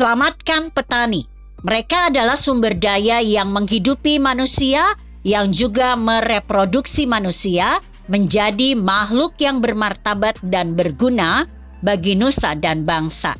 Selamatkan petani. Mereka adalah sumber daya yang menghidupi manusia, yang juga mereproduksi manusia menjadi makhluk yang bermartabat dan berguna bagi nusa dan bangsa.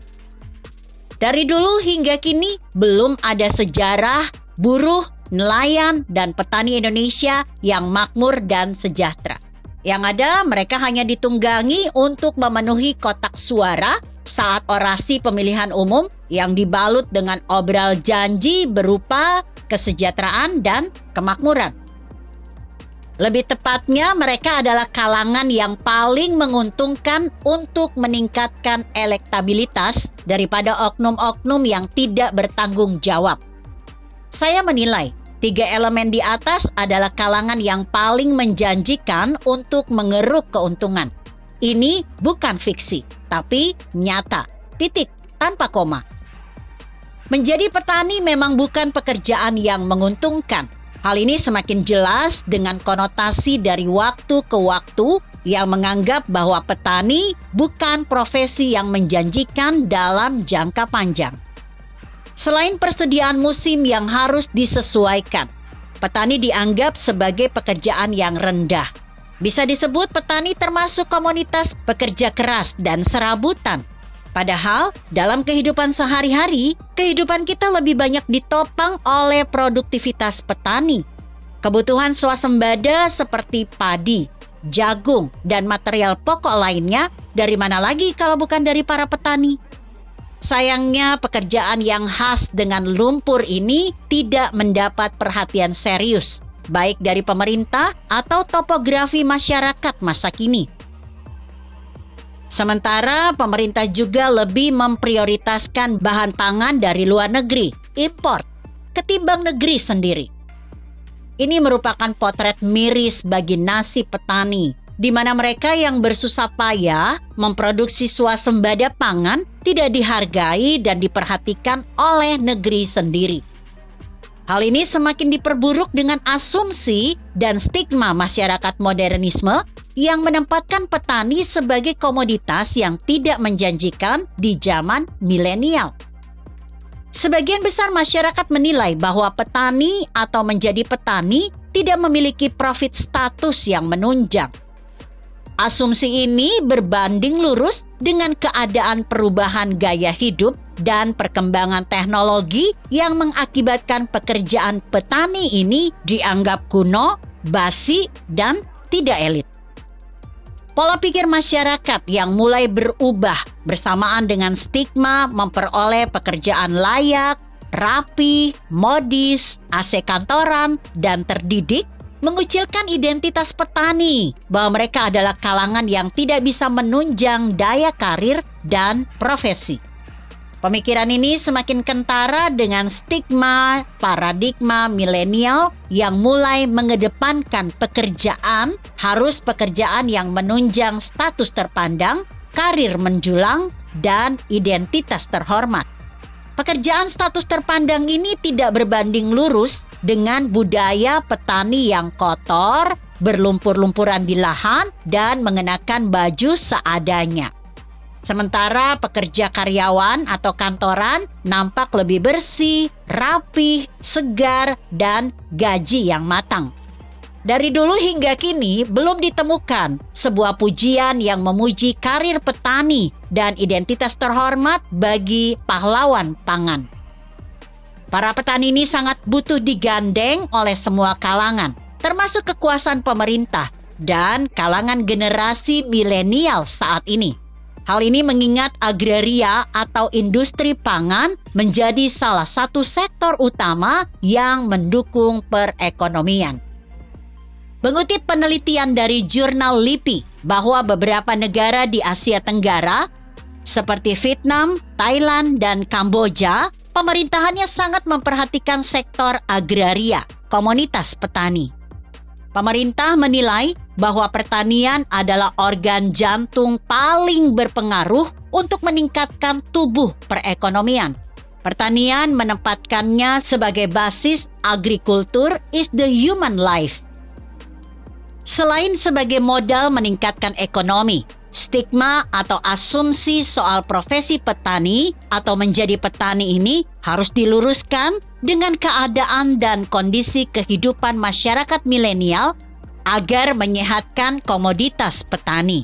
Dari dulu hingga kini belum ada sejarah buruh, nelayan, dan petani Indonesia yang makmur dan sejahtera. Yang ada, mereka hanya ditunggangi untuk memenuhi kotak suara saat orasi pemilihan umum yang dibalut dengan obral janji berupa kesejahteraan dan kemakmuran. Lebih tepatnya, mereka adalah kalangan yang paling menguntungkan untuk meningkatkan elektabilitas daripada oknum-oknum yang tidak bertanggung jawab. Saya menilai 3 elemen di atas adalah kalangan yang paling menjanjikan untuk mengeruk keuntungan. Ini bukan fiksi, tapi nyata. Titik, tanpa koma. Menjadi petani memang bukan pekerjaan yang menguntungkan. Hal ini semakin jelas dengan konotasi dari waktu ke waktu yang menganggap bahwa petani bukan profesi yang menjanjikan dalam jangka panjang. Selain persediaan musim yang harus disesuaikan, petani dianggap sebagai pekerjaan yang rendah. Bisa disebut petani termasuk komunitas pekerja keras dan serabutan. Padahal dalam kehidupan sehari-hari, kehidupan kita lebih banyak ditopang oleh produktivitas petani. Kebutuhan swasembada seperti padi, jagung, dan material pokok lainnya dari mana lagi kalau bukan dari para petani? Sayangnya pekerjaan yang khas dengan lumpur ini tidak mendapat perhatian serius, baik dari pemerintah atau topografi masyarakat masa kini. Sementara pemerintah juga lebih memprioritaskan bahan pangan dari luar negeri, import, ketimbang negeri sendiri. Ini merupakan potret miris bagi nasib petani, di mana mereka yang bersusah payah memproduksi swasembada pangan tidak dihargai dan diperhatikan oleh negeri sendiri. Hal ini semakin diperburuk dengan asumsi dan stigma masyarakat modernisme yang menempatkan petani sebagai komoditas yang tidak menjanjikan di zaman milenial. Sebagian besar masyarakat menilai bahwa petani atau menjadi petani tidak memiliki profit status yang menunjang. Asumsi ini berbanding lurus dengan keadaan perubahan gaya hidup dan perkembangan teknologi yang mengakibatkan pekerjaan petani ini dianggap kuno, basi, dan tidak elit. Pola pikir masyarakat yang mulai berubah bersamaan dengan stigma memperoleh pekerjaan layak, rapi, modis, AC kantoran, dan terdidik mengucilkan identitas petani bahwa mereka adalah kalangan yang tidak bisa menunjang daya karir dan profesi. Pemikiran ini semakin kentara dengan stigma paradigma milenial yang mulai mengedepankan pekerjaan harus pekerjaan yang menunjang status terpandang, karir menjulang, dan identitas terhormat. Pekerjaan status terpandang ini tidak berbanding lurus dengan budaya petani yang kotor, berlumpur-lumpuran di lahan, dan mengenakan baju seadanya. Sementara pekerja karyawan atau kantoran nampak lebih bersih, rapih, segar, dan gaji yang matang. Dari dulu hingga kini belum ditemukan sebuah pujian yang memuji karir petani dan identitas terhormat bagi pahlawan pangan. Para petani ini sangat butuh digandeng oleh semua kalangan, termasuk kekuasaan pemerintah dan kalangan generasi milenial saat ini. Hal ini mengingat agraria atau industri pangan menjadi salah satu sektor utama yang mendukung perekonomian. Mengutip penelitian dari jurnal LIPI bahwa beberapa negara di Asia Tenggara seperti Vietnam, Thailand, dan Kamboja, pemerintahannya sangat memperhatikan sektor agraria, komunitas petani. Pemerintah menilai bahwa pertanian adalah organ jantung paling berpengaruh untuk meningkatkan tubuh perekonomian. Pertanian menempatkannya sebagai basis agrikultur is the human life. Selain sebagai modal meningkatkan ekonomi, Stigma atau asumsi soal profesi petani atau menjadi petani ini harus diluruskan dengan keadaan dan kondisi kehidupan masyarakat milenial agar menyehatkan komoditas petani.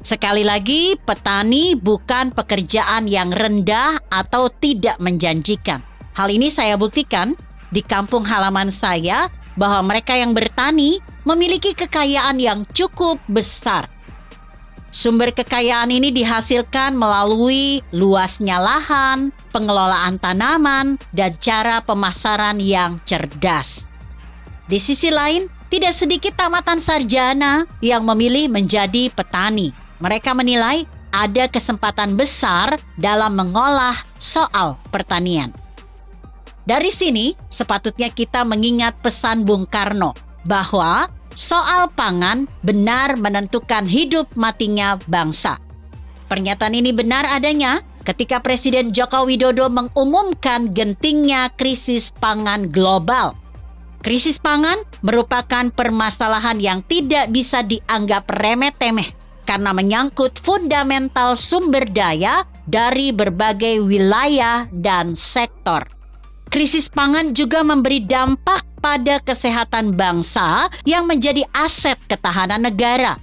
Sekali lagi, petani bukan pekerjaan yang rendah atau tidak menjanjikan. Hal ini saya buktikan di kampung halaman saya bahwa mereka yang bertani memiliki kekayaan yang cukup besar. Sumber kekayaan ini dihasilkan melalui luasnya lahan, pengelolaan tanaman, dan cara pemasaran yang cerdas. Di sisi lain, tidak sedikit tamatan sarjana yang memilih menjadi petani. Mereka menilai ada kesempatan besar dalam mengolah soal pertanian. Dari sini, sepatutnya kita mengingat pesan Bung Karno bahwa soal pangan benar menentukan hidup matinya bangsa. Pernyataan ini benar adanya ketika Presiden Joko Widodo mengumumkan gentingnya krisis pangan global. Krisis pangan merupakan permasalahan yang tidak bisa dianggap remeh-temeh karena menyangkut fundamental sumber daya dari berbagai wilayah dan sektor. Krisis pangan juga memberi dampak pada kesehatan bangsa yang menjadi aset ketahanan negara.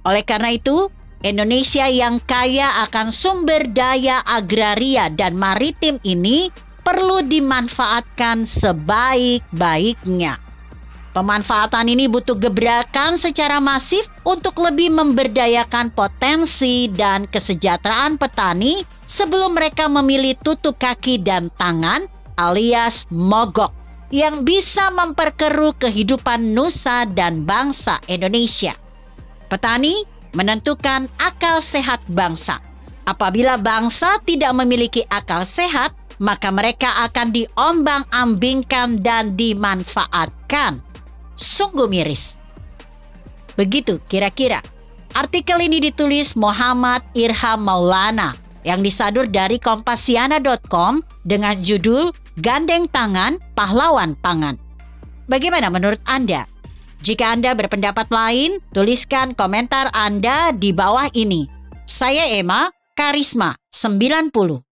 Oleh karena itu, Indonesia yang kaya akan sumber daya agraria dan maritim ini perlu dimanfaatkan sebaik-baiknya. Pemanfaatan ini butuh gebrakan secara masif untuk lebih memberdayakan potensi dan kesejahteraan petani sebelum mereka memilih tutup kaki dan tangan alias mogok yang bisa memperkeruh kehidupan nusa dan bangsa Indonesia. Petani menentukan akal sehat bangsa. Apabila bangsa tidak memiliki akal sehat, maka mereka akan diombang-ambingkan dan dimanfaatkan. Sungguh miris. Begitu kira-kira. Artikel ini ditulis Muhammad Irham Maulana yang disadur dari Kompasiana.com dengan judul Gandeng Tangan Pahlawan Pangan. Bagaimana menurut Anda? Jika Anda berpendapat lain, tuliskan komentar Anda di bawah ini. Saya Emma, Karisma 90.